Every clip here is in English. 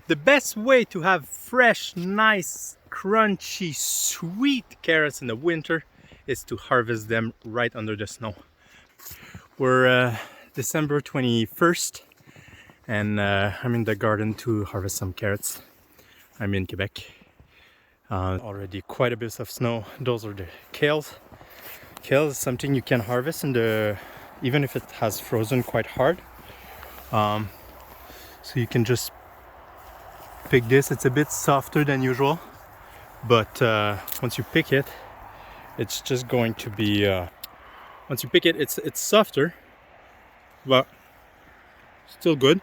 The best way to have fresh, nice, crunchy, sweet carrots in the winter is to harvest them right under the snow. We're December 21st and I'm in the garden to harvest some carrots. I'm in Quebec. Already quite a bit of snow. Those are the kales. Kale is something you can harvest in the, even if it has frozen quite hard. So you can just pick this. It's a bit softer than usual, but once you pick it, it's just going to be once you pick it, it's softer, but still good.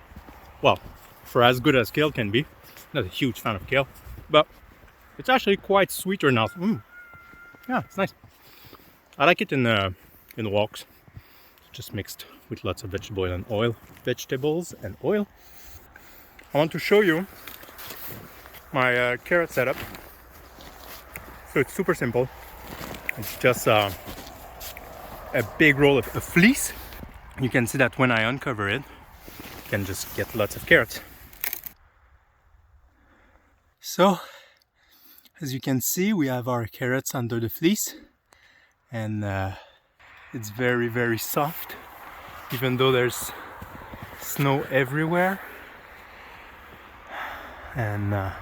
Well, for as good as kale can be. Not a huge fan of kale, but it's actually quite sweeter now. Yeah, it's nice. I like it in the walks, just mixed with lots of vegetables and oil. I want to show you my carrot setup. So it's super simple. It's just a big roll of fleece. You can see that when I uncover it, you can just get lots of carrots. So, as you can see, we have our carrots under the fleece, and it's very, very soft, even though there's snow everywhere. And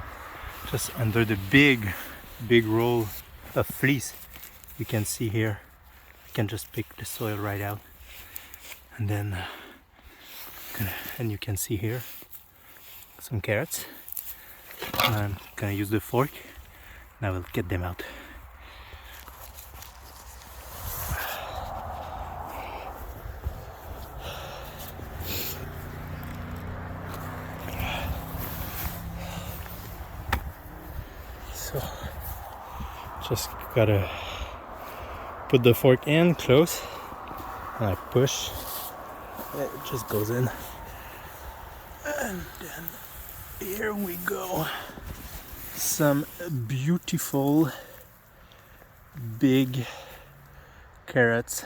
just under the big roll of fleece, you can see here, I can just pick the soil right out, and then and you can see here some carrots. I'm gonna use the fork and I will get them out. So just gotta put the fork in close and I push, it just goes in, and then here we go. Some beautiful big carrots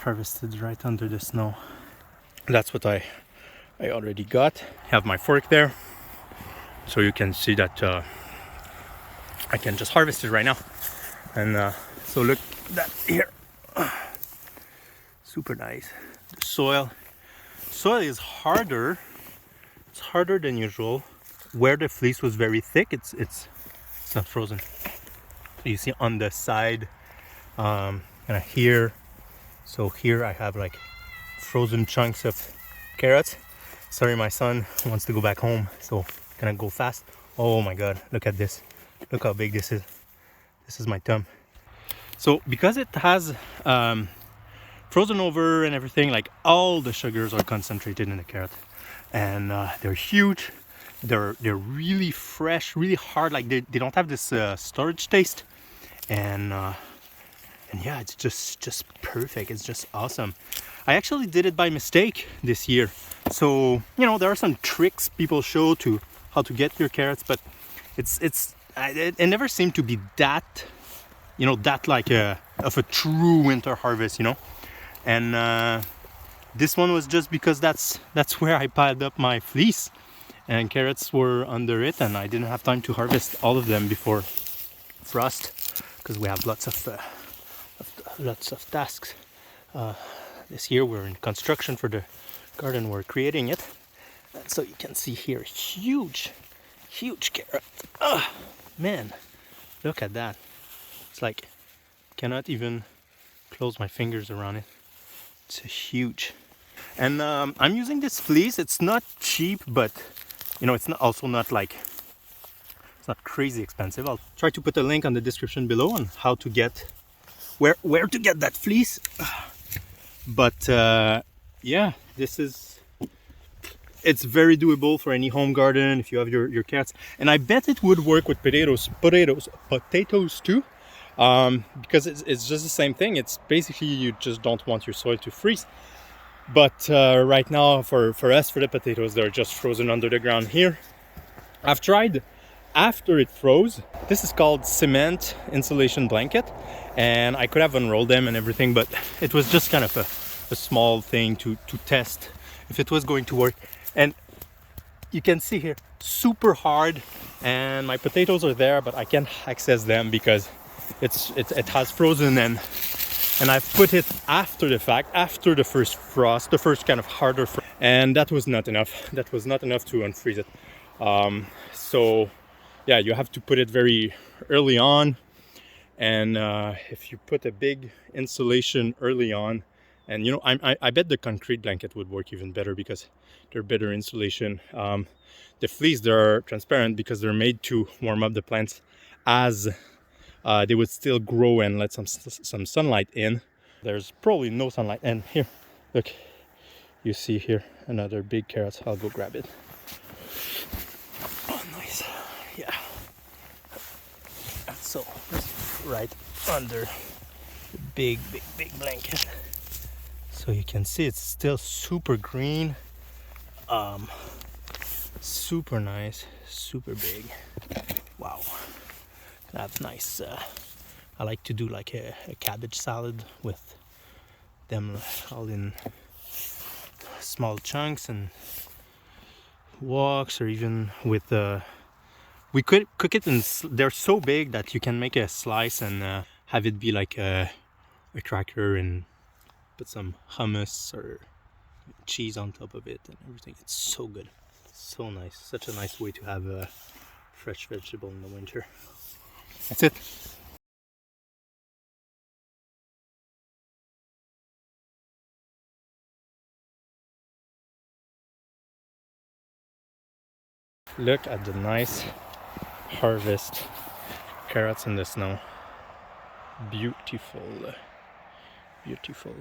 harvested right under the snow. That's what I already got. I have my fork there, so you can see that I can just harvest it right now. And so look at that here. Super nice. The soil is harder. It's harder than usual. Where the fleece was very thick, it's not frozen. You see on the side, kind of here. So here I have like frozen chunks of carrots. Sorry, my son wants to go back home, so gonna go fast. Oh my god, look at this. Look how big this is. This is my thumb. So because it has frozen over and everything, like all the sugars are concentrated in the carrot, and they're huge. They're really fresh, really hard. Like they don't have this storage taste, and yeah, it's just perfect. It's just awesome. I actually did it by mistake this year. So you know, there are some tricks people show to how to get your carrots, but it never seemed to be that, you know, that like of a true winter harvest, you know. And this one was just because that's where I piled up my fleece, and carrots were under it, and I didn't have time to harvest all of them before frost, because we have lots of tasks. This year we're in construction for the garden, we're creating it, and so you can see here huge carrot. Man, look at that. It's like cannot even close my fingers around it. It's huge. And I'm using this fleece. It's not cheap, but you know, it's not it's not crazy expensive. I'll try to put a link on the description below on how to get where to get that fleece. But yeah, it's very doable for any home garden if you have your cats, and I bet it would work with potatoes too, because it's just the same thing. It's basically, you just don't want your soil to freeze. But right now for us, for the potatoes, they're just frozen under the ground here. I've tried after it froze. This is called cement insulation blanket, and I could have unrolled them and everything, but it was just kind of a small thing to test if it was going to work. And you can see here, super hard, and my potatoes are there, but I can't access them because it has frozen, and I've put it after the fact, after the first frost, the first kind of harder frost, and that was not enough. That was not enough to unfreeze it. So yeah, you have to put it very early on, and if you put a big insulation early on, and you know, I bet the concrete blanket would work even better because they're better insulation. The fleece, they're transparent because they're made to warm up the plants as they would still grow and let some sunlight in. There's probably no sunlight, and here, look, you see here another big carrot. I'll go grab it. Oh, nice. Yeah. So right under the big blanket, so you can see it's still super green, super nice, super big. Wow, that's nice. I like to do like a cabbage salad with them all in small chunks and walks, or even with we could cook it in, they're so big that you can make a slice and have it be like a cracker and put some hummus or cheese on top of it and everything. It's so good, so nice, such a nice way to have a fresh vegetable in the winter. That's it. Look at the nice harvest carrots in the snow. Beautiful, beautiful.